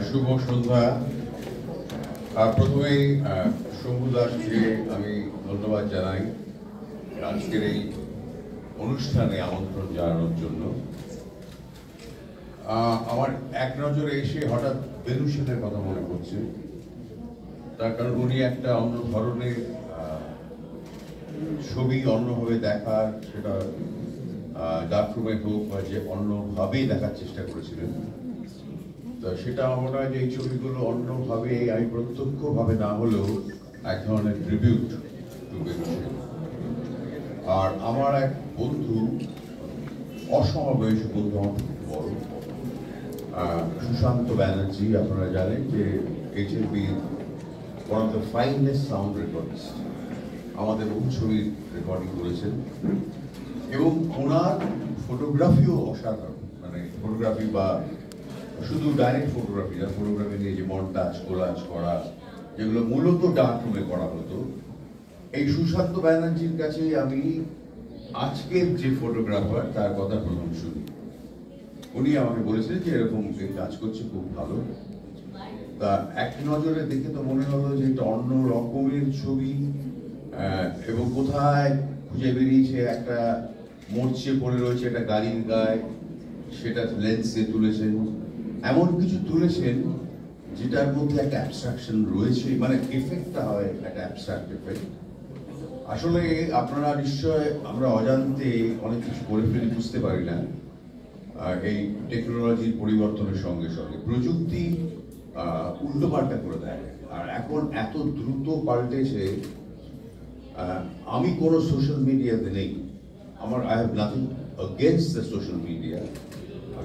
শুভ সন্ধ্যা। প্রথমেই শম্ভু দাসকে আমি ধন্যবাদ জানাই আজকের এই অনুষ্ঠানে আমন্ত্রণ জানানোর জন্য। আমার এক নজরে এসে হঠাৎ বেনু সেনের কথা মনে পড়ছে, তার কারণ উনি একটা অন্য ধরনের ছবি অন্যভাবে দেখার, সেটা ডার্করুমে হোক বা যে অন্যভাবেই দেখার চেষ্টা করেছিলেন। তো সেটা আমার মনে হয় যে এই ছবিগুলো অন্যভাবে আমি প্রত্যক্ষভাবে না হলেও এক ধরনের ট্রিবিউট টু বেনু সেন। আর আমার এক বন্ধু, অসমবয়সী বন্ধু, আমার খুব বড়, সুশান্ত ব্যানার্জি, আপনারা জানেন যে HLB one of the finest sound recordist, আমাদের বহু ছবির রেকর্ডিং করেছেন এবং ওনার ফটোগ্রাফিও অসাধারণ। মানে ফটোগ্রাফি বা শুধু ডাইরেক্ট ফটোগ্রাফি না, ফটোগ্রাফি নিয়ে যে মন্টাজ কোলাজ করা, যেগুলো মূলত ডার্ক রুমে করা হতো, এই সুশান্ত ব্যানার্জির কাছে আমি আজকের যে ফটোগ্রাফার তার কথা প্রথম শুনি। উনি আমাকে বলেছিলেন যে এরকম কাজ করছে, খুব ভালো। তা এক নজরে দেখে তো মনে হলো যে এটা অন্য রকমের ছবি, এবং কোথায় খুঁজে বেরিয়েছে একটা মরচে পড়ে রয়েছে একটা গাড়ির গায়ে, সেটা লেন্সে তুলেছেন, এমন কিছু তুলেছেন যেটার মধ্যে একটা অ্যাবস্ট্রাকশন রয়েছে, মানে এফেক্টটা হয় একটা অ্যাবস্ট্রাক্ট এফেক্ট। আসলে আপনারা নিশ্চয়, আমরা অজান্তে অনেক কিছু করে ফেলি, বুঝতে পারি না। এই টেকনোলজির পরিবর্তনের সঙ্গে সঙ্গে প্রযুক্তি উল্টো পাল্টা করে দেয়, আর এখন এত দ্রুত পাল্টেছে। আমি কোনো সোশ্যাল মিডিয়াতে নেই, আমার I have nothing against the social media.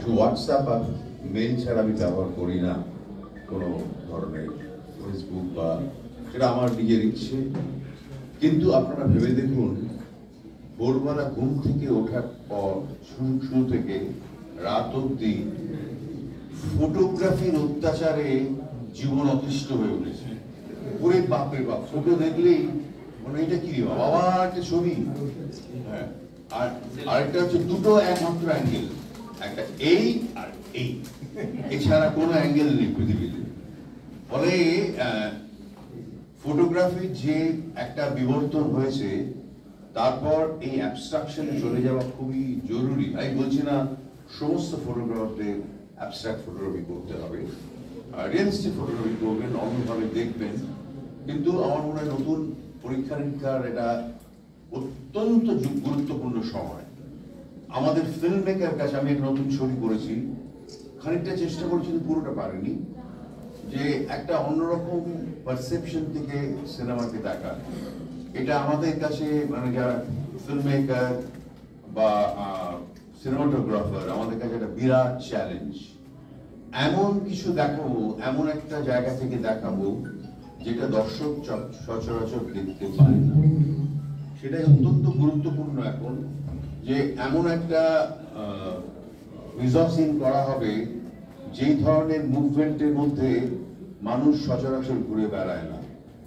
WhatsApp আর মেল ছাড়া আমি ব্যবহার করি না কোনো ধরনের, ফেসবুক বা, সেটা আমার নিজের ইচ্ছে। কিন্তু আপনারা ভেবে দেখুন, ভোরবেলা ঘুম থেকে ওঠার পর শুরু থেকে রাত অব্দি ফটোগ্রাফির অত্যাচারে জীবন অতিষ্ঠ হয়ে উঠেছে। ওরে বাপরে বাপ, ফটো দেখলেই মানে এটা কি বাবা, একটা ছবি। হ্যাঁ, আর আরেকটা হচ্ছে দুটো একমাত্র অ্যাঙ্গেল, একটা এই আর এই, এছাড়া কোনো অ্যাঙ্গেল নেই পৃথিবীতে। ফলে ফটোগ্রাফির যে একটা বিবর্তন হয়েছে, তারপর এই অ্যাবস্ট্রাকশনে চলে যাওয়া খুবই জরুরি। আমি বলছি না সমস্ত ফটোগ্রাফারদের অ্যাবস্ট্রাক্ট ফটোগ্রাফি করতে হবে, রিয়েলিস্টিক ফটোগ্রাফি করবেন, অন্যভাবে দেখবেন। কিন্তু আমার মনে হয় নতুন পরীক্ষা নিরীক্ষার এটা অত্যন্ত গুরুত্বপূর্ণ সময়। আমাদের ফিল্ম মেকার কাছে, আমি একটা নতুন ছবি করেছি, খানিকটা চেষ্টা করেছি, পুরোটা পারিনি, যে একটা অন্যরকম পারসেপশন থেকে সিনেমাকে দেখা। এটা আমাদের কাছে, মানে যারা ফিল্ম মেকার বা সিনেমাটোগ্রাফার, আমাদের কাছে একটা বিরাট চ্যালেঞ্জ। এমন কিছু দেখাবো, এমন একটা জায়গা থেকে দেখাবো যেটা দর্শক সচরাচর দেখতে পায় না। সেটাই অত্যন্ত গুরুত্বপূর্ণ এখন, যে এমন একটা রিসর্সিং করা হবে যেই ধরনের মুভমেন্টের মধ্যে মানুষ সচরাচর ঘুরে বেড়ায় না।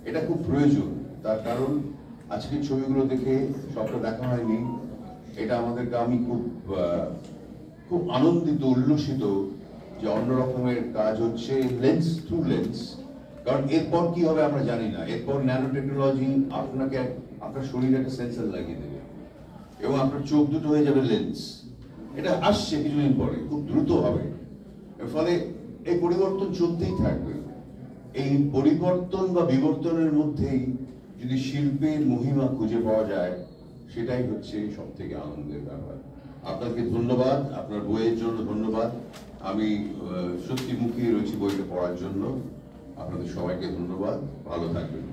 এটা খুব প্রয়োজন, তার কারণ আজকের ছবিগুলো দেখে সবটা দেখা হয়নি। এটা আমাদেরকে, আমি খুব আনন্দিত, উল্লসিত যে অন্য রকমের কাজ হচ্ছে লেন্স থ্রু লেন্স। কারণ এরপর কি হবে আমরা জানি না। এরপর ন্যানো টেকনোলজি আপনাকে, আপনার শরীরে একটা সেন্সর লাগিয়ে দেবে এবং আপনার চোখ দুটো হয়ে যাবে লেন্স। এটা আসছে কিছুদিন পরে, খুব দ্রুত হবে। এর ফলে এই পরিবর্তন চলতেই থাকবে। এই পরিবর্তন বা বিবর্তনের মধ্যেই যদি শিল্পের মহিমা খুঁজে পাওয়া যায়, সেটাই হচ্ছে সব থেকে আনন্দের ব্যাপার। আপনাকে ধন্যবাদ, আপনার বইয়ের জন্য ধন্যবাদ। আমি সত্যি মুখিয়ে রয়েছি বইটা পড়ার জন্য। আপনাদের সবাইকে ধন্যবাদ, ভালো থাকবেন।